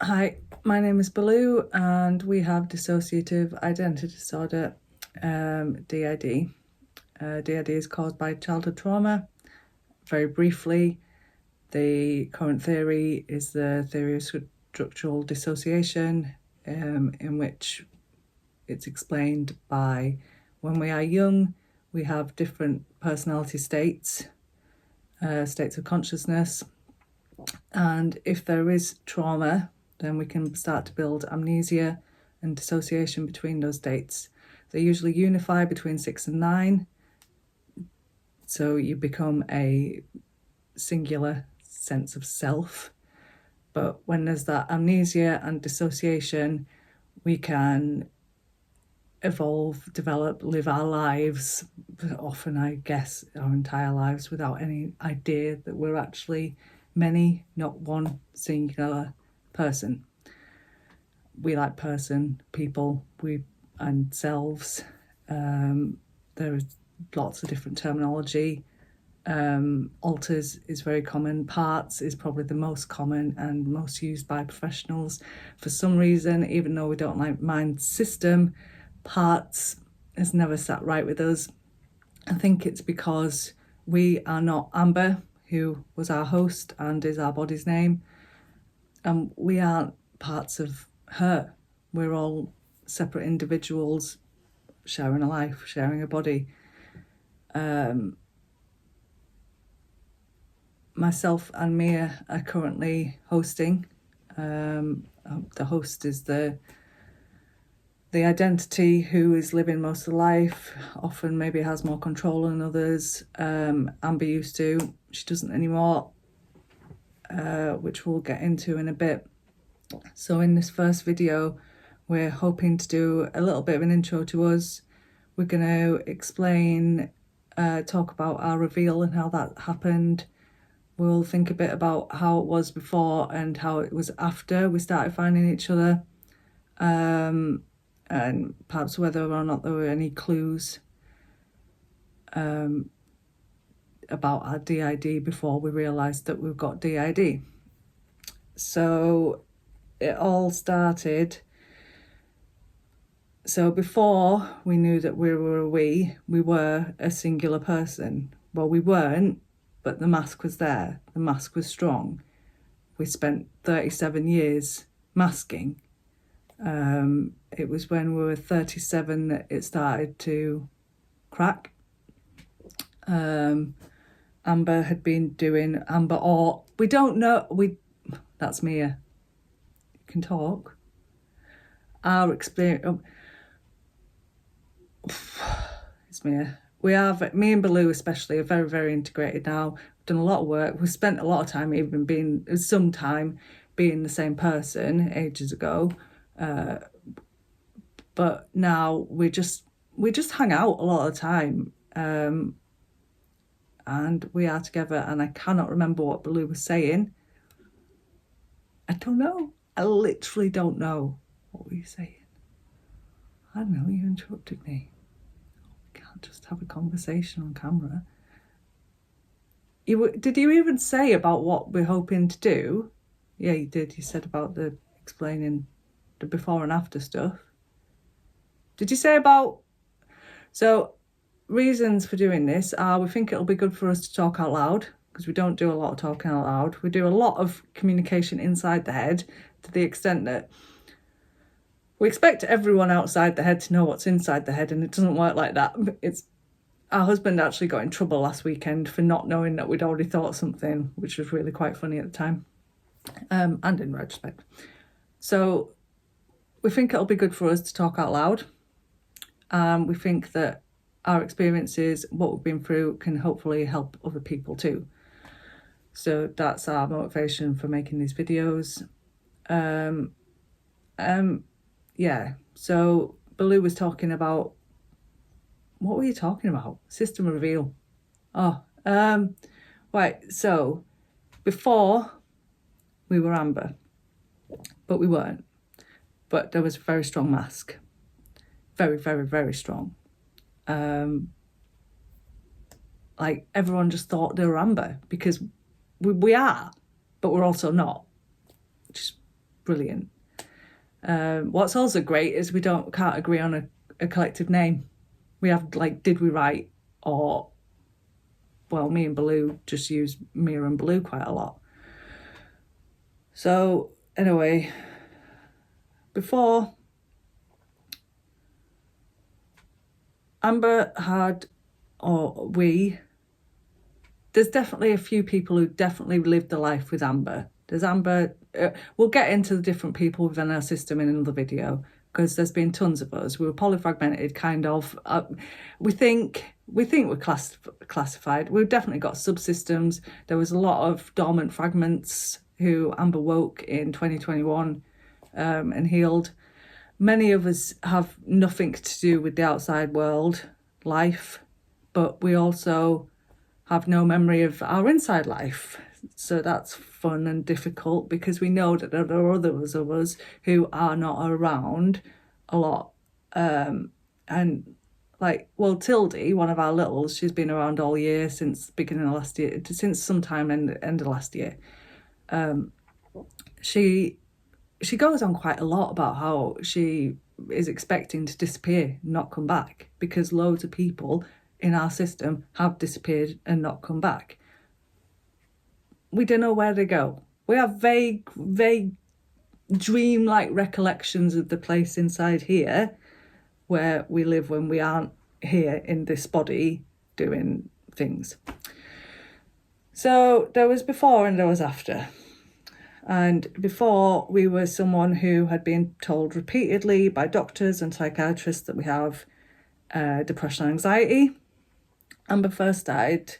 Hi, my name is Berlou and we have dissociative identity disorder, DID. DID is caused by childhood trauma. Very briefly, the current theory is the theory of structural dissociation, in which it's explained by when we are young, we have different personality states, states of consciousness, and if there is trauma, then we can start to build amnesia and dissociation between those states. They usually unify between 6 and 9, so you become a singular sense of self. But when there's that amnesia and dissociation, we can evolve, develop, live our lives, often I guess our entire lives, without any idea that we're actually many, not one singular person. We like person, people, and selves. There is lots of different terminology. Alters is very common. Parts is probably the most common and most used by professionals. For some reason, even though we don't like mind system, parts has never sat right with us. I think it's because we are not Amber, who was our host and is our body's name, and we aren't parts of her. We're all separate individuals sharing a life, sharing a body. Myself and Mia are currently hosting. The host is the identity who is living most of the life, often maybe has more control than others. Amber used to, she doesn't anymore, which we'll get into in a bit. So in this first video, we're hoping to do a little bit of an intro to us. We're going to explain, talk about our reveal and how that happened. We'll think a bit about how it was before and how it was after we started finding each other. And perhaps whether or not there were any clues about our DID before we realised that we've got DID. So it all started. So before we knew that we were we were a singular person. Well, we weren't, but the mask was there. The mask was strong. We spent 37 years masking. It was when we were 37 that it started to crack. Amber had been doing we don't know, that's Mia. You can talk. Our experience, it's Mia. Me and Berlou especially are very, very integrated now. We've done a lot of work. We've spent a lot of time some time being the same person ages ago. But now we just hang out a lot of the time. And we are together, and I cannot remember what Berlou was saying. I don't know. I literally don't know. What were you saying? I don't know, you interrupted me. We can't just have a conversation on camera. Did you even say about what we're hoping to do? Yeah, you did. You said about explaining the before and after stuff. Did you say about... So, reasons for doing this are we think it'll be good for us to talk out loud, because we don't do a lot of talking out loud. We do a lot of communication inside the head, to the extent that we expect everyone outside the head to know what's inside the head, and it doesn't work like that. Our husband actually got in trouble last weekend for not knowing that we'd already thought something, which was really quite funny at the time, and in retrospect. So we think it'll be good for us to talk out loud. We think that our experiences, what we've been through, can hopefully help other people too. So that's our motivation for making these videos. Yeah, so Berlou was talking about... What were you talking about? System reveal. Right, so before we were Amber, but we weren't. But there was a very strong mask. Very, very, very strong. Like everyone just thought they were Amber, because we are, but we're also not. Which is brilliant. What's also great is we can't agree on a collective name. We have, like, did we write, or, well, me and Berlou just use Mia and Berlou quite a lot. So anyway, before Amber had, or we, there's definitely a few people who definitely lived the life with Amber. There's Amber, we'll get into the different people within our system in another video, because there's been tons of us. We were polyfragmented, kind of. We think we're classified. We've definitely got subsystems. There was a lot of dormant fragments who Amber woke in 2021 and healed. Many of us have nothing to do with the outside world, life, but we also have no memory of our inside life. So that's fun and difficult, because we know that there are others of us who are not around a lot. And like, well, Tildy, one of our littles, she's been around all year since beginning of last year, since sometime end of last year. She goes on quite a lot about how she is expecting to disappear, not come back, because loads of people in our system have disappeared and not come back. We don't know where they go. We have vague, dream-like recollections of the place inside here where we live when we aren't here in this body doing things. So there was before and there was after. And before, we were someone who had been told repeatedly by doctors and psychiatrists that we have depression and anxiety. Amber first started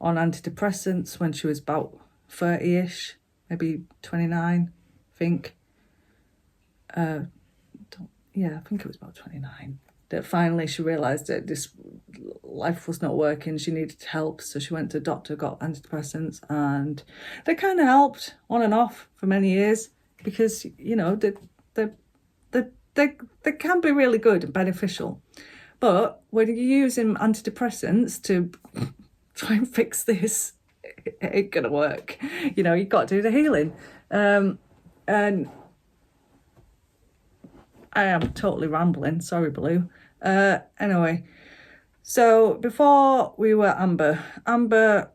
on antidepressants when she was about 30-ish, maybe 29, I think. I think it was about 29. That finally she realised that this life was not working. She needed help, so she went to a doctor, got antidepressants, and they kind of helped on and off for many years, because, you know, they can be really good and beneficial. But when you're using antidepressants to try and fix this, it ain't gonna work. You know, you've got to do the healing. And I am totally rambling, sorry, Berlou. Anyway, so before we were Amber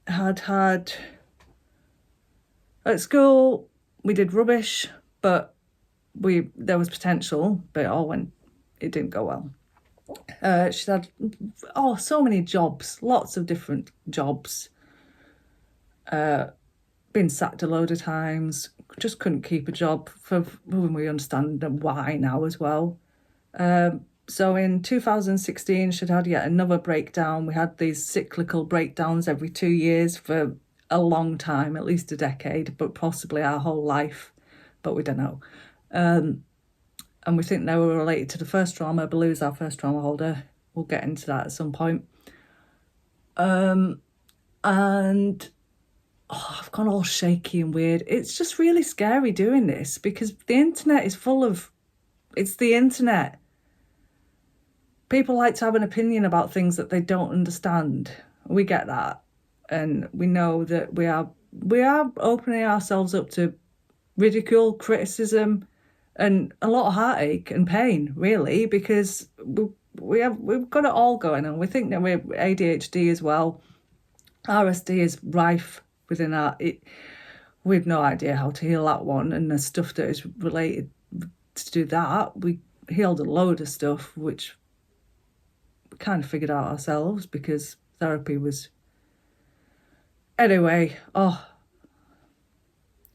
had at school, we did rubbish, but there was potential, but it didn't go well. She's had so many jobs, lots of different jobs. Been sacked a load of times, just couldn't keep a job for when we understand why now as well. So in 2016, she'd had yet another breakdown. We had these cyclical breakdowns every 2 years for a long time, at least a decade, but possibly our whole life, but we don't know. And we think they were related to the first trauma. Berlou's our first trauma holder. We'll get into that at some point. And I've gone all shaky and weird. It's just really scary doing this, because the internet is full of... It's the internet. People like to have an opinion about things that they don't understand. We get that. And we know that we are opening ourselves up to ridicule, criticism, and a lot of heartache and pain, really, because we've got it all going on. We think that we're ADHD as well. RSD is rife within we have no idea how to heal that one, and the stuff that is related to do that, we healed a load of stuff which we kind of figured out ourselves, because therapy was... Anyway,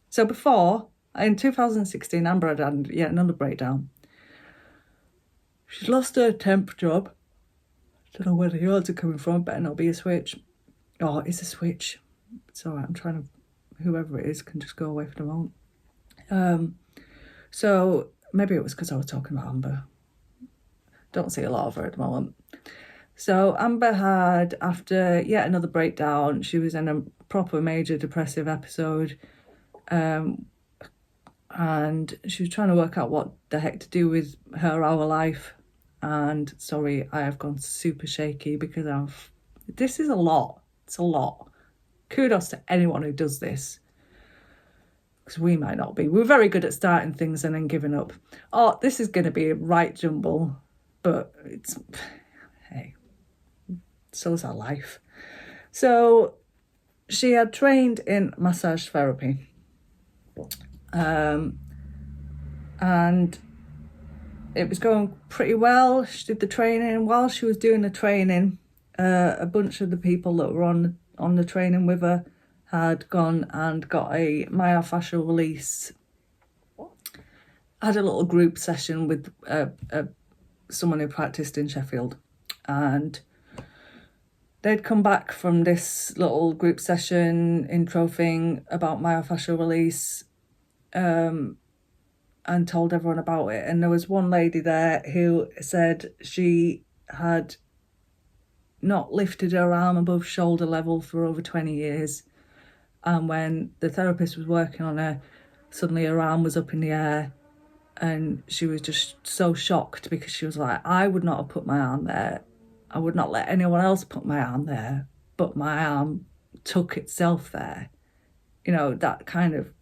so before, in 2016, Amber had yet another breakdown. She'd lost her temp job. Don't know where the yards are coming from. Better not be a switch. Oh, it's a switch. It's all right. I'm trying to... Whoever it is can just go away for the moment. So maybe it was because I was talking about Amber. Don't see a lot of her at the moment. So Amber had, after yet another breakdown, she was in a proper major depressive episode. And she was trying to work out what the heck to do with our life. And sorry, I have gone super shaky because this is a lot. It's a lot. Kudos to anyone who does this. because we might not be. We're very good at starting things and then giving up. Oh, this is going to be a right jumble, but it's, hey, so's our life. So she had trained in massage therapy. And it was going pretty well. She did the training. While she was doing the training, a bunch of the people that were on the training with her had gone and got a myofascial release. Had a little group session with someone who practiced in Sheffield, and they'd come back from this little group session intro thing about myofascial release, and told everyone about it. And there was one lady there who said she had not lifted her arm above shoulder level for over 20 years. And when the therapist was working on her, suddenly her arm was up in the air, and she was just so shocked because she was like, I would not have put my arm there. I would not let anyone else put my arm there, but my arm took itself there. You know, that kind of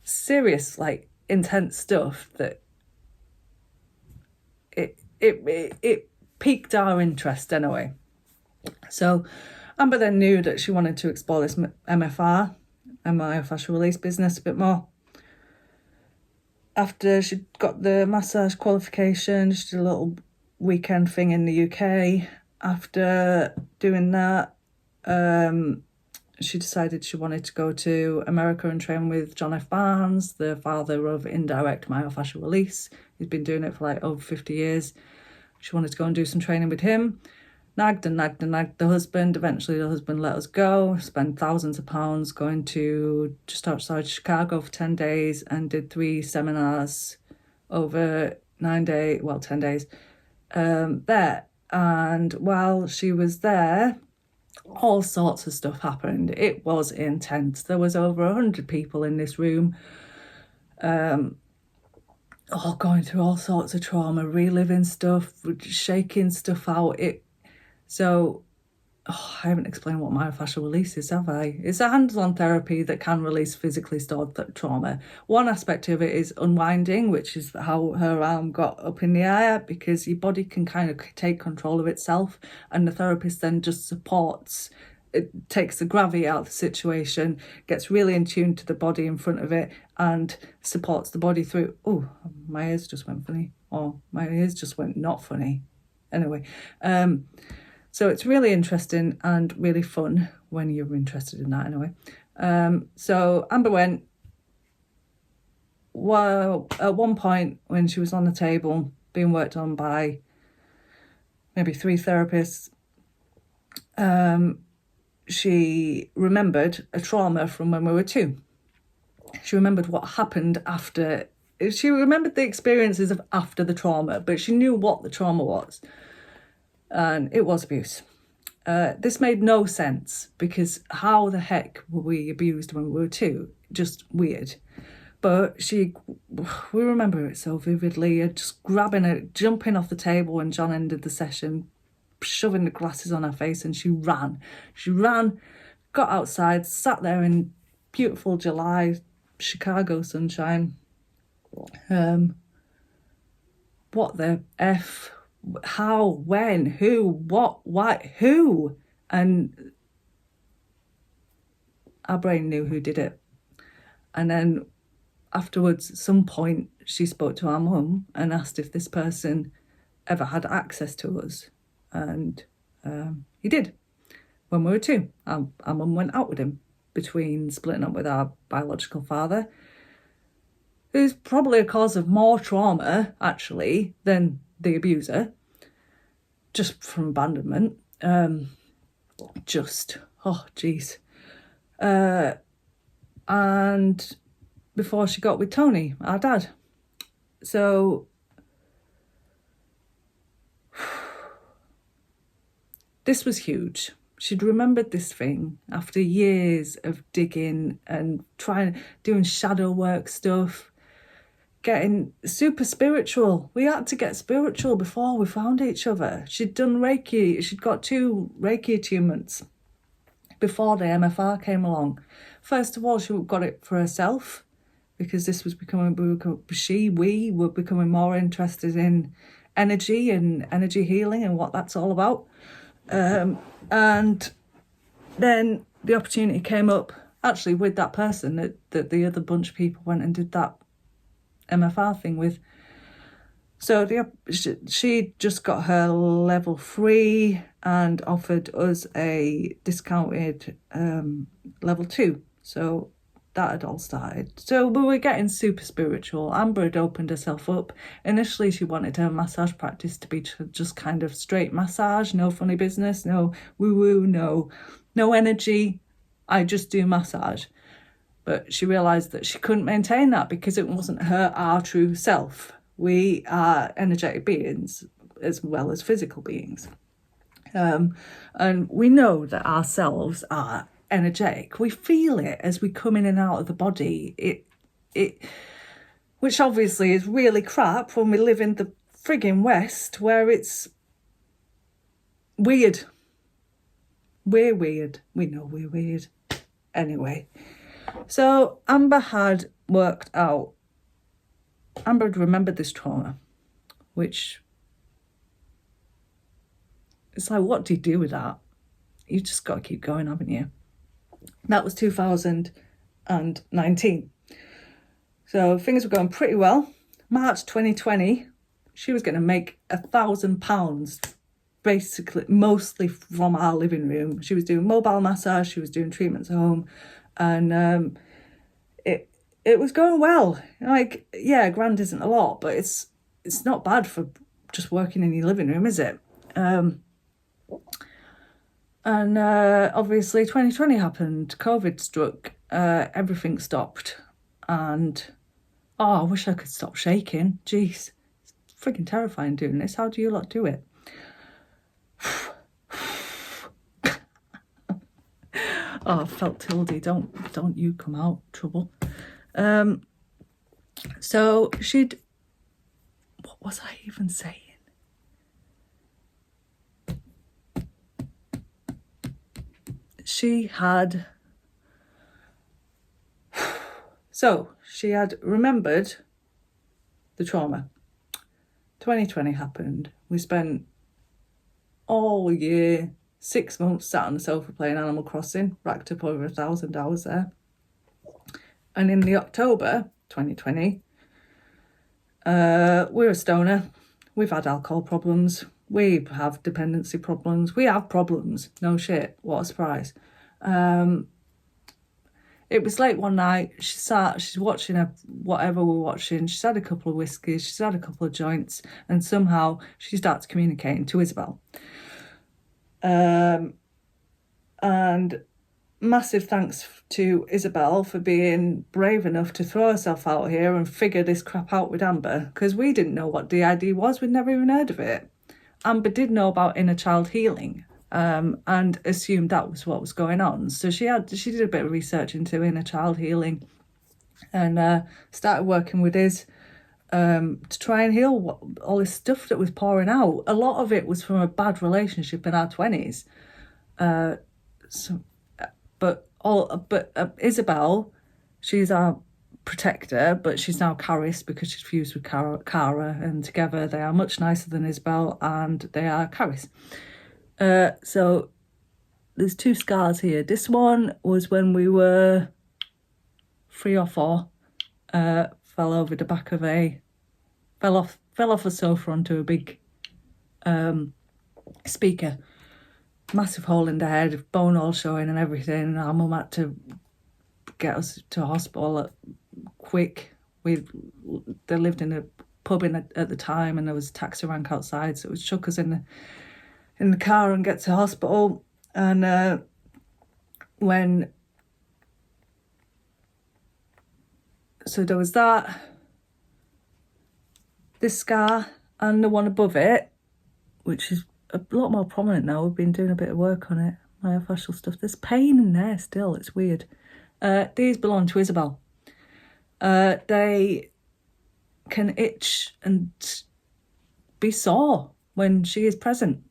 serious, like, intense stuff that it piqued our interest anyway. So Amber then knew that she wanted to explore this MFR, myofascial release business, a bit more. After she got the massage qualification, she did a little weekend thing in the UK. After doing that, she decided she wanted to go to America and train with John F. Barnes, the father of indirect myofascial release. He's been doing it for like over 50 years. She wanted to go and do some training with him. Nagged the husband. Eventually the husband let us go, spent thousands of pounds going to just outside Chicago for 10 days and did 3 seminars over 10 days there. And while she was there, all sorts of stuff happened. It was intense. There was over 100 people in this room, all going through all sorts of trauma, reliving stuff, shaking stuff out. I haven't explained what myofascial release is, have I? It's a hands-on therapy that can release physically stored trauma. One aspect of it is unwinding, which is how her arm got up in the air, because your body can kind of take control of itself, and the therapist then just supports. It takes the gravity out of the situation, gets really in tune to the body in front of it, and supports the body through. Oh, my ears just went funny. Oh, my ears just went not funny. Anyway, so it's really interesting and really fun when you're interested in that anyway. So Amber went, well, at one point when she was on the table being worked on by maybe 3 therapists, she remembered a trauma from when we were 2. She remembered what happened after. She remembered the experiences of after the trauma, but she knew what the trauma was. And it was abuse. This made no sense, because how the heck were we abused when we were 2? Just weird. But we remember it so vividly, just grabbing it, jumping off the table when John ended the session, shoving the glasses on her face, and she ran. She ran, got outside, sat there in beautiful July Chicago sunshine. What the F? How, when, who, what, why, who? And our brain knew who did it. And then afterwards, at some point, she spoke to our mum and asked if this person ever had access to us. And he did. When we were 2, our mum went out with him between splitting up with our biological father, who's probably a cause of more trauma, actually, than the abuser, just from abandonment. And before she got with Tony, our dad. So this was huge. She'd remembered this thing after years of digging and doing shadow work stuff, getting super spiritual. We had to get spiritual before we found each other. She'd done Reiki. She'd got 2 Reiki attunements before the MFR came along. First of all, she got it for herself, because this was becoming, we were becoming more interested in energy and energy healing and what that's all about. And then the opportunity came up, actually, with that person that the other bunch of people went and did that MFR thing with. So she just got her level 3 and offered us a discounted level 2. So that had all started. So we were getting super spiritual. Amber had opened herself up. Initially, she wanted her massage practice to be just kind of straight massage, no funny business, no woo-woo, no energy. I just do massage. But she realised that she couldn't maintain that because it wasn't our true self. We are energetic beings as well as physical beings. And we know that ourselves are energetic. We feel it as we come in and out of the body. Which obviously is really crap when we live in the frigging West, where it's weird. We're weird. We know we're weird. Anyway, so Amber had remembered this trauma, which it's like, what do you do with that? You just got to keep going, haven't you? That was 2019. So things were going pretty well. March 2020, she was going to make £1,000, basically, mostly from our living room. She was doing mobile massage, she was doing treatments at home, and it was going well. Like, yeah, grand isn't a lot, but it's not bad for just working in your living room, is it? And obviously 2020 happened, COVID struck, everything stopped, and I wish I could stop shaking. Jeez, it's freaking terrifying doing this. How do you lot do it? I felt tildy. Don't you come out, trouble. So what was I even saying? She had remembered the trauma. 2020 happened. We spent all year, 6 months, sat on the sofa playing Animal Crossing, racked up over 1,000 hours there. And in the October 2020, we're a stoner. We've had alcohol problems. We have dependency problems. We have problems. No shit. What a surprise. It was late one night. She's watching whatever we're watching. She's had a couple of whiskeys. She's had a couple of joints. And somehow she starts communicating to Isabel. And massive thanks to Isabel for being brave enough to throw herself out here and figure this crap out with Amber, because we didn't know what DID was. We'd never even heard of it. Amber did know about inner child healing, and assumed that was what was going on. So she did a bit of research into inner child healing, and started working with Iz to try and heal all this stuff that was pouring out. A lot of it was from a bad relationship in our 20s. But Isabel, she's our protector, but she's now Caris because she's fused with Cara, and together they are much nicer than Isabel, and they are Caris. So there's 2 scars here. This one was when we were 3 or 4, fell over the back of fell off a sofa onto a big speaker. Massive hole in the head, bone all showing and everything. Our mum had to get us to hospital quick. They lived in a pub at the time, and there was a taxi rank outside, so it was chuck us in the car and get to hospital. And so there was this scar, and the one above it, which is a lot more prominent now. We've been doing a bit of work on it, myofascial stuff. There's pain in there still. It's weird. These belong to Isabel. They can itch and be sore when she is present.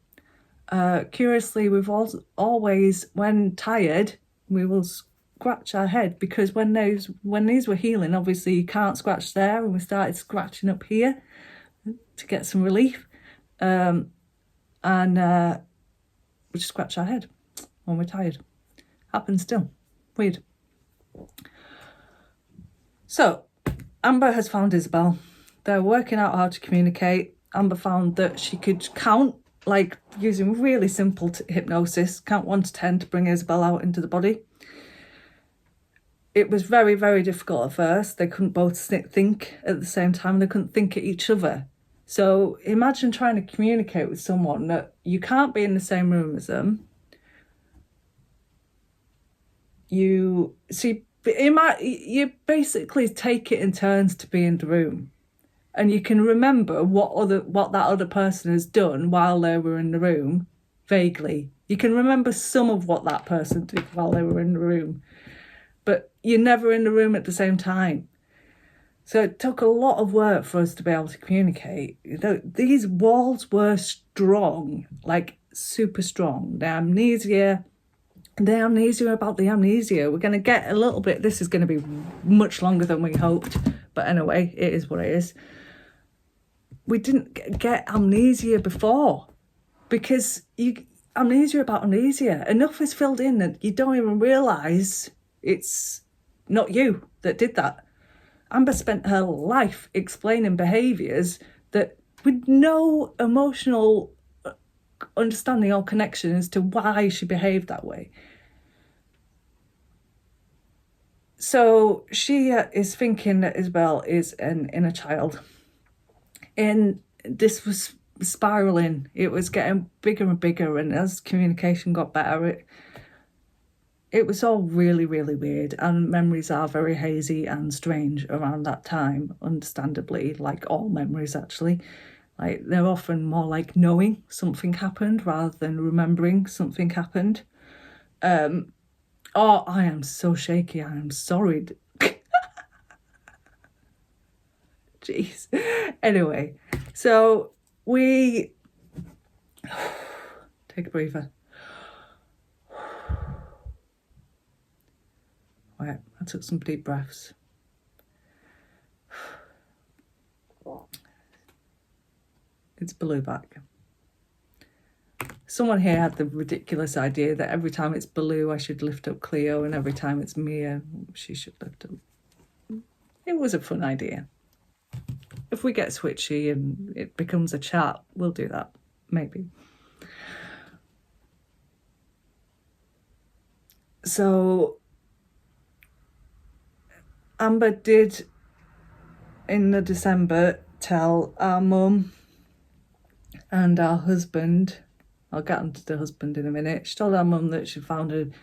Curiously, we've always, when tired, we will scratch our head, because when these were healing, obviously you can't scratch there, and we started scratching up here to get some relief. And we just scratch our head when we're tired. Happens still. Weird. So Amber has found Isabel. They're working out how to communicate. Amber found that she could count, like using really simple hypnosis, count 1 to 10 to bring Isabel out into the body. It was very, very difficult at first. They couldn't both think at the same time. They couldn't think at each other. So imagine trying to communicate with someone that you can't be in the same room as them. You basically take it in turns to be in the room. And you can remember what that other person has done while they were in the room, vaguely. You can remember some of what that person did while they were in the room, but you're never in the room at the same time. So it took a lot of work for us to be able to communicate. These walls were strong, like super strong. The amnesia about the amnesia. We're going to get a little bit, this is going to be much longer than we hoped, but anyway, it is what it is. We didn't get amnesia before, because amnesia about amnesia. Enough is filled in that you don't even realise it's not you that did that. Amber spent her life explaining behaviours that with no emotional understanding or connection as to why she behaved that way. So she is thinking that Isabel is an inner child. And this was spiralling. It was getting bigger and bigger. And as communication got better, it was all really, really weird. And memories are very hazy and strange around that time, understandably, like all memories, actually. Like, they're often more like knowing something happened rather than remembering something happened. Oh, I am so shaky. I am sorry. Jeez. Anyway, so we take a breather. Right, I took some deep breaths. It's Berlou back. Someone here had the ridiculous idea that every time it's Berlou, I should lift up Cleo, and every time it's Mia, she should lift up. It was a fun idea. If we get switchy and it becomes a chat, we'll do that, maybe. So Amber did, in the December, tell our mum and our husband, I'll get onto the husband in a minute, she told our mum that she found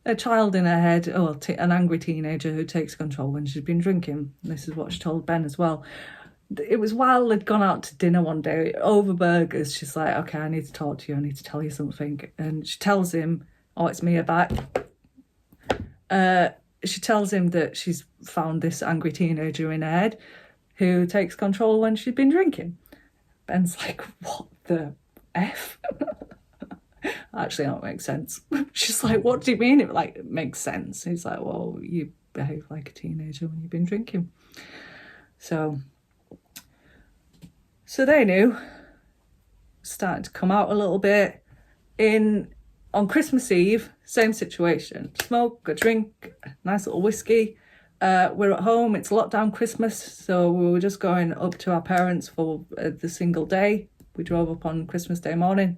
a child in her head, an angry teenager who takes control when she's been drinking. This is what she told Ben as well. It was while they'd gone out to dinner one day over burgers. She's like, okay, I need to talk to you. I need to tell you something. And she tells him, oh, it's Mia back. She tells him that she's found this angry teenager in her head who takes control when she's been drinking. Ben's like, what the F? Actually, that makes sense. She's like, what do you mean? It makes sense. He's like, well, you behave like a teenager when you've been drinking. So they knew. Starting to come out a little bit. On Christmas Eve, same situation. Smoke, a drink, nice little whiskey. We're at home. It's lockdown Christmas, so we were just going up to our parents for the single day. We drove up on Christmas Day morning,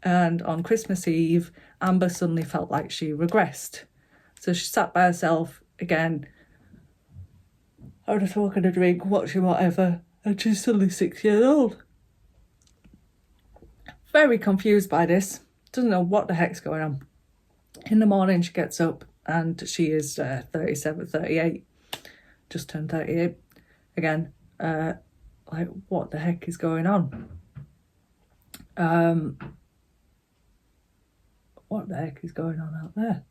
and on Christmas Eve, Amber suddenly felt like she regressed. So she sat by herself again, having a talk and a drink, watching whatever. And she's suddenly 6 years old. Very confused by this. Doesn't know what the heck's going on. In the morning, she gets up and she is 38. Just turned 38. Again, what the heck is going on? What the heck is going on out there?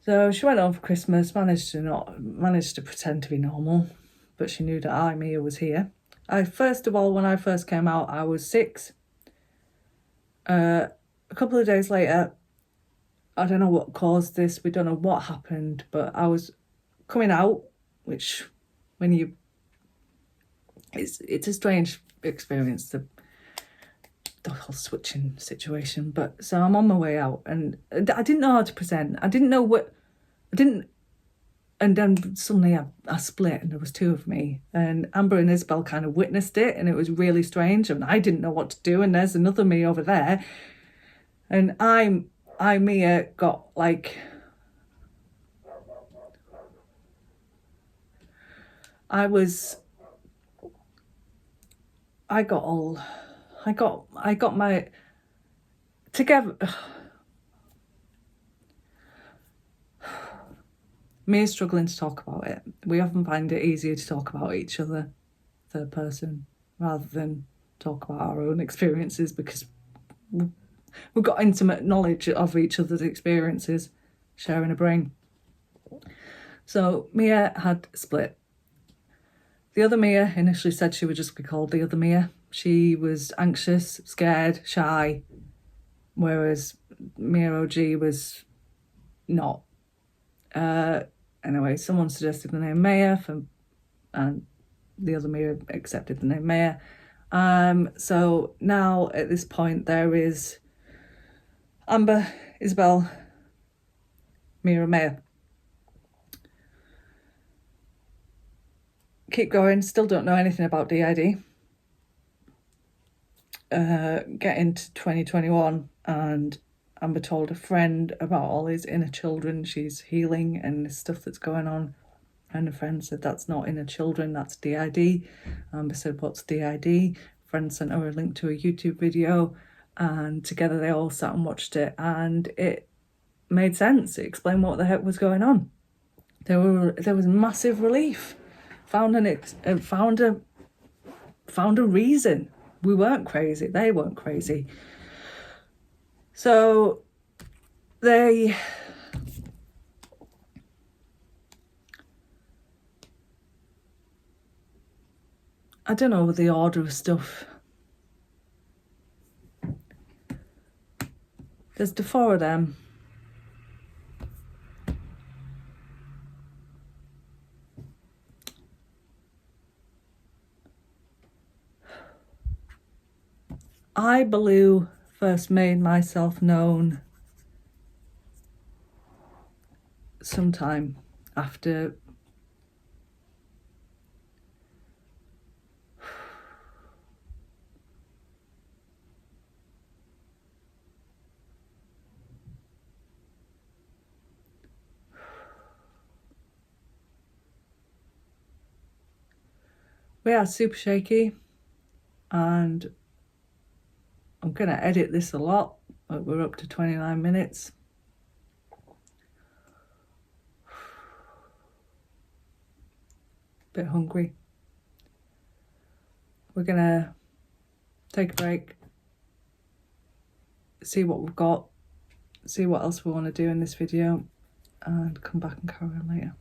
So she went home for Christmas, managed to pretend to be normal. But she knew that Mia was here. First of all, when I first came out, I was 6. A couple of days later, I don't know what caused this. We don't know what happened, but I was coming out, which when you, it's a strange experience, the whole switching situation. But so I'm on my way out, and I didn't know how to present. I didn't know what, I didn't, and then suddenly I split, and there was two of me, and Amber and Isabel kind of witnessed it, and it was really strange, and I didn't know what to do, and there's another me over there, and Mia, got like, I got my together. Mia's struggling to talk about it. We often find it easier to talk about each other, third person, rather than talk about our own experiences, because we've got intimate knowledge of each other's experiences, sharing a brain. So Mia had split. The other Mia initially said she would just be called the other Mia. She was anxious, scared, shy, whereas Mia OG was not. Anyway, someone suggested the name Maya, and the other Mia accepted the name Maya. So now at this point there is Amber, Isabel, Mia and Maya. Keep going, still don't know anything about DID. Get into 2021, and Amber told a friend about all his inner children. She's healing and the stuff that's going on. And a friend said, that's not inner children, that's DID. Amber said, what's DID? Friend sent her a link to a YouTube video, and together they all sat and watched it, and it made sense. It explained what the heck was going on. There was massive relief. Found a reason. We weren't crazy. They weren't crazy. So I don't know the order of stuff. There's the four of them. I, Berlou, first made myself known sometime after we are super shaky, and I'm going to edit this a lot, but we're up to 29 minutes. Bit hungry. We're going to take a break, see what we've got, see what else we want to do in this video, and come back and carry on later.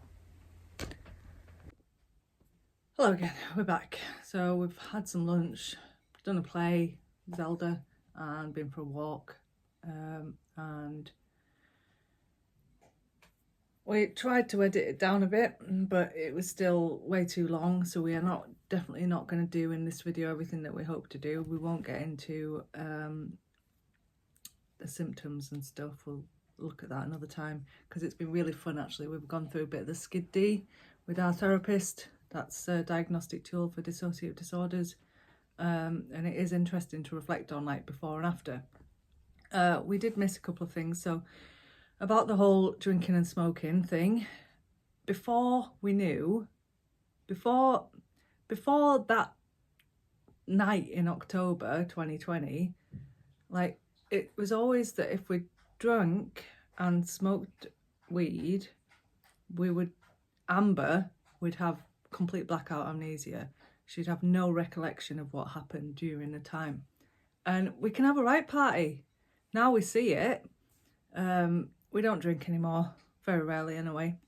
Hello again, we're back. So we've had some lunch, done a play, Zelda, and been for a walk, and we tried to edit it down a bit, but it was still way too long, so we are definitely not going to do in this video everything that we hope to do. We won't get into the symptoms and stuff. We'll look at that another time, because it's been really fun actually. We've gone through a bit of the SCID with our therapist. That's a diagnostic tool for dissociative disorders. And it is interesting to reflect on, like, before and after. We did miss a couple of things. So about the whole drinking and smoking thing, before that night in October 2020, like, it was always that if we drank and smoked weed, Amber would have complete blackout amnesia. She'd have no recollection of what happened during the time. And we can have a right party. Now we see it. We don't drink anymore, very rarely anyway.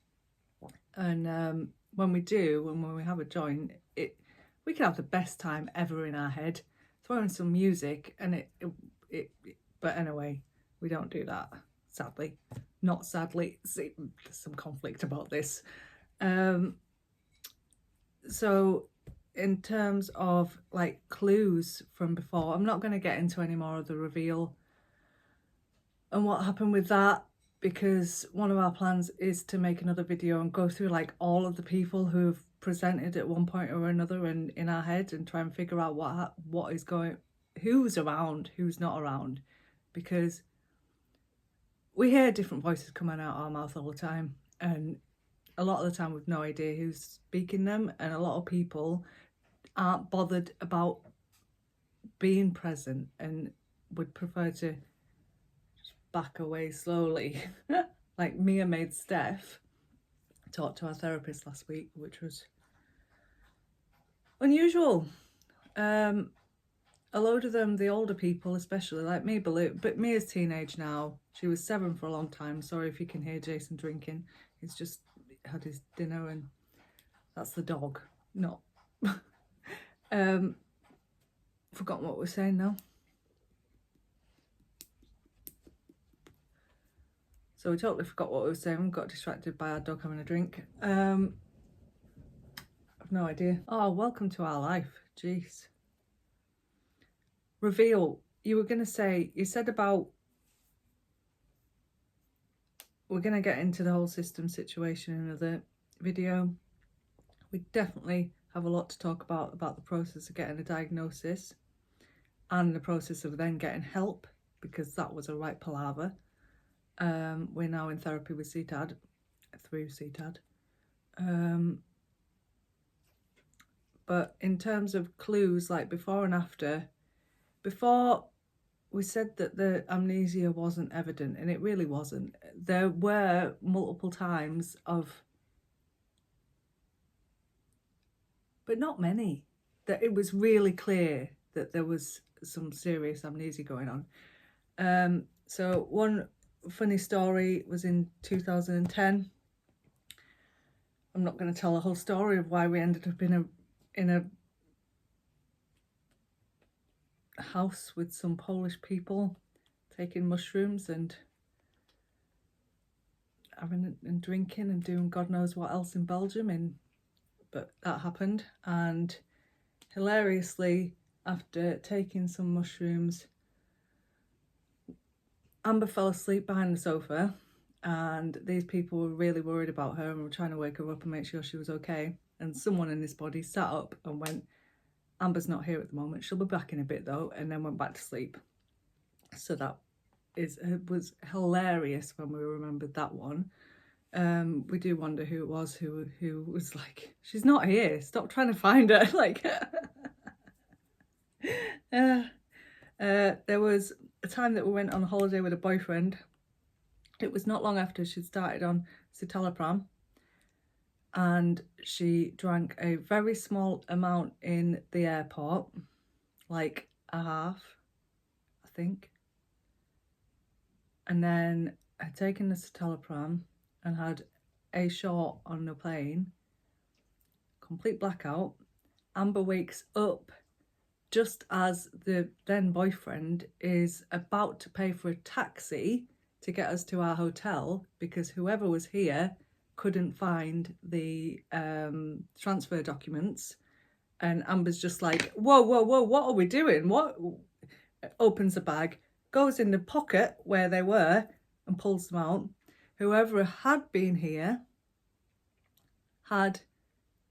And when we do, when we have a joint, we can have the best time ever in our head, throwing some music, and but anyway, we don't do that. sadly. Not sadly, see, there's some conflict about this. So in terms of like clues from before, I'm not going to get into any more of the reveal and what happened with that, because one of our plans is to make another video and go through like all of the people who have presented at one point or another in our head, and try and figure out what is going, who's around, who's not around, because we hear different voices coming out our mouth all the time, and a lot of the time we've no idea who's speaking them, and a lot of people aren't bothered about being present and would prefer to just back away slowly. Like Mia made Steph talk to our therapist last week, which was unusual. A load of them, the older people especially, like me, Berlou, but Mia's teenage now. She was 7 for a long time. Sorry if you can hear Jason drinking. He's just had his dinner, and that's the dog, not. Forgotten what we're saying now. So we totally forgot what we were saying. We got distracted by our dog having a drink. I've no idea. Oh, welcome to our life. Jeez. Reveal. You were going to say, you said about, we're going to get into the whole system situation in another video. We definitely have a lot to talk about the process of getting a diagnosis and the process of then getting help, because that was a right palaver. We're now in therapy with CTAD, through CTAD. But in terms of clues, like before and after, before we said that the amnesia wasn't evident, and it really wasn't. There were multiple times of, but not many, that it was really clear that there was some serious amnesia going on. So one funny story was in 2010. I'm not going to tell the whole story of why we ended up in a house with some Polish people taking mushrooms and having and drinking and doing God knows what else in Belgium. But that happened, and hilariously, after taking some mushrooms, Amber fell asleep behind the sofa, and these people were really worried about her and were trying to wake her up and make sure she was okay. And someone in this body sat up and went, Amber's not here at the moment, she'll be back in a bit though, and then went back to sleep. So that was hilarious when we remembered that one. We do wonder who it was who was like, she's not here, stop trying to find her. Like, there was a time that we went on a holiday with a boyfriend. It was not long after she'd started on citalopram, and she drank a very small amount in the airport, like a half, I think, and then had taken the citalopram and had a shot on the plane. Complete blackout. Amber wakes up just as the then boyfriend is about to pay for a taxi to get us to our hotel, because whoever was here couldn't find the transfer documents. And Amber's just like, whoa, what are we doing? What? Opens the bag, goes in the pocket where they were and pulls them out. Whoever had been here had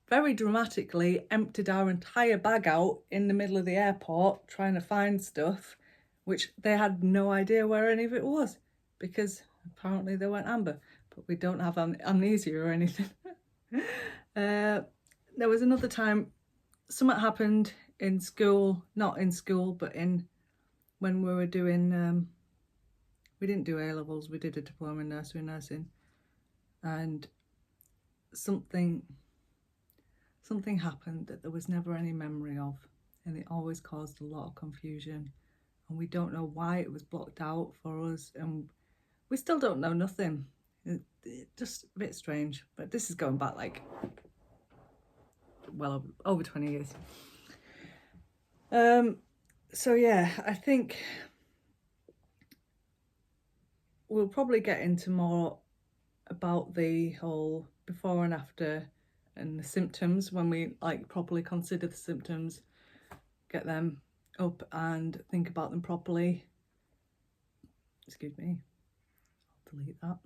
very dramatically emptied our entire bag out in the middle of the airport trying to find stuff, which they had no idea where any of it was, because apparently they weren't Amber. But we don't have amnesia or anything. There was another time something happened in school, not in school, but when we were doing, we didn't do A-levels, we did a diploma in nursery nursing, and something happened that there was never any memory of, and it always caused a lot of confusion, and we don't know why it was blocked out for us, and we still don't know nothing. Just a bit strange, but this is going back like well over 20 years. So yeah, I think we'll probably get into more about the whole before and after and the symptoms when we like properly consider the symptoms, get them up and think about them properly. Excuse me, I'll delete that.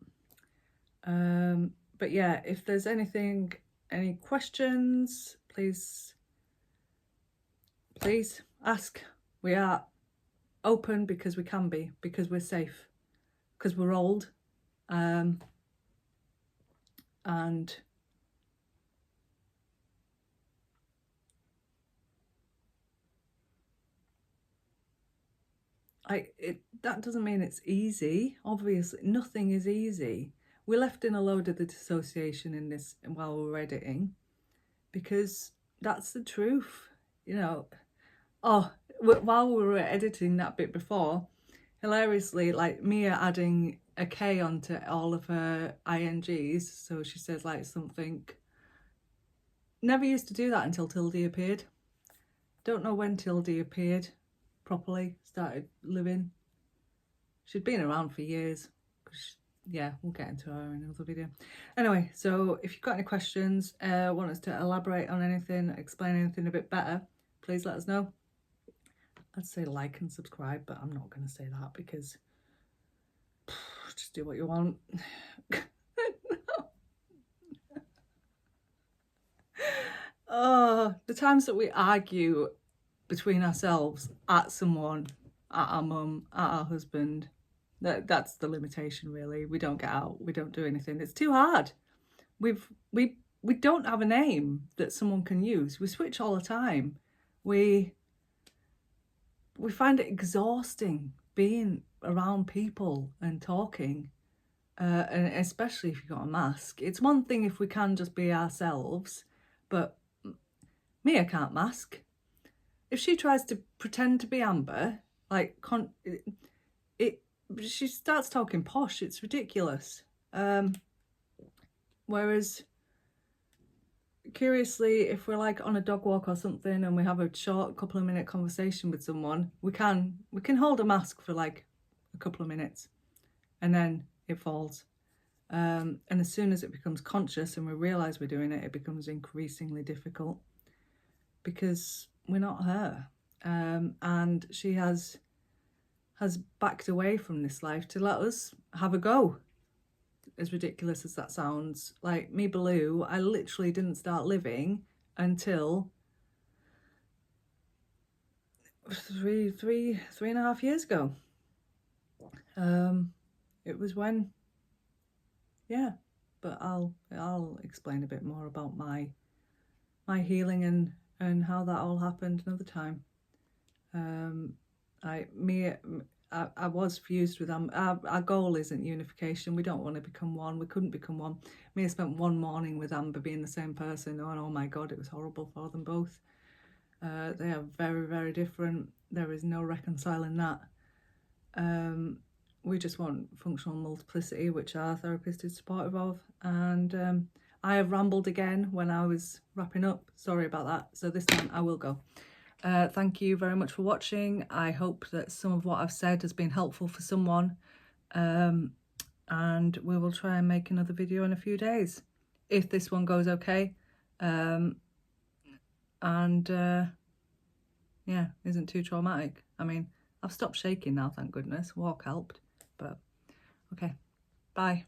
But yeah, if there's any questions, please ask. We are open because we can be, because we're safe, because we're old, and that doesn't mean it's easy. Obviously, nothing is easy. We left in a load of the dissociation in this while we were editing, because that's the truth, you know. Oh, while we were editing that bit before, hilariously, like Mia adding a K onto all of her INGs, so she says like something. Never used to do that until Tildy appeared. Don't know when Tildy appeared properly, started living. She'd been around for years. Yeah, we'll get into her in another video. Anyway, so if you've got any questions, want us to elaborate on anything, explain anything a bit better, please let us know. I'd say like and subscribe, but I'm not going to say that because just do what you want. Oh, the times that we argue between ourselves, at someone, at our mum, at our husband, that's the limitation really. We don't get out, we don't do anything. It's too hard. We don't have a name that someone can use. We switch all the time. We find it exhausting being around people and talking, and especially if you've got a mask. It's one thing if we can just be ourselves, but Mia can't mask. If she tries to pretend to be Amber, like she starts talking posh. It's ridiculous. Whereas, curiously, if we're like on a dog walk or something and we have a short couple of minute conversation with someone, we can hold a mask for like a couple of minutes, and then it falls. And as soon as it becomes conscious and we realise we're doing it, it becomes increasingly difficult because we're not her. And she has backed away from this life to let us have a go. As ridiculous as that sounds, like me, Berlou, I literally didn't start living until three and a half years ago. It was when, yeah, but I'll explain a bit more about my healing and how that all happened another time. I was fused with them. Our goal isn't unification. We don't want to become one. We couldn't become one. Mia spent one morning with Amber being the same person. Oh my God, it was horrible for them both. They are very, very different. There is no reconciling that. We just want functional multiplicity, which our therapist is supportive of. And I have rambled again when I was wrapping up. Sorry about that. So this time I will go. Thank you very much for watching. I hope that some of what I've said has been helpful for someone. And we will try and make another video in a few days, if this one goes okay. Yeah, isn't too traumatic. I mean, I've stopped shaking now, thank goodness. Walk helped. But okay, bye.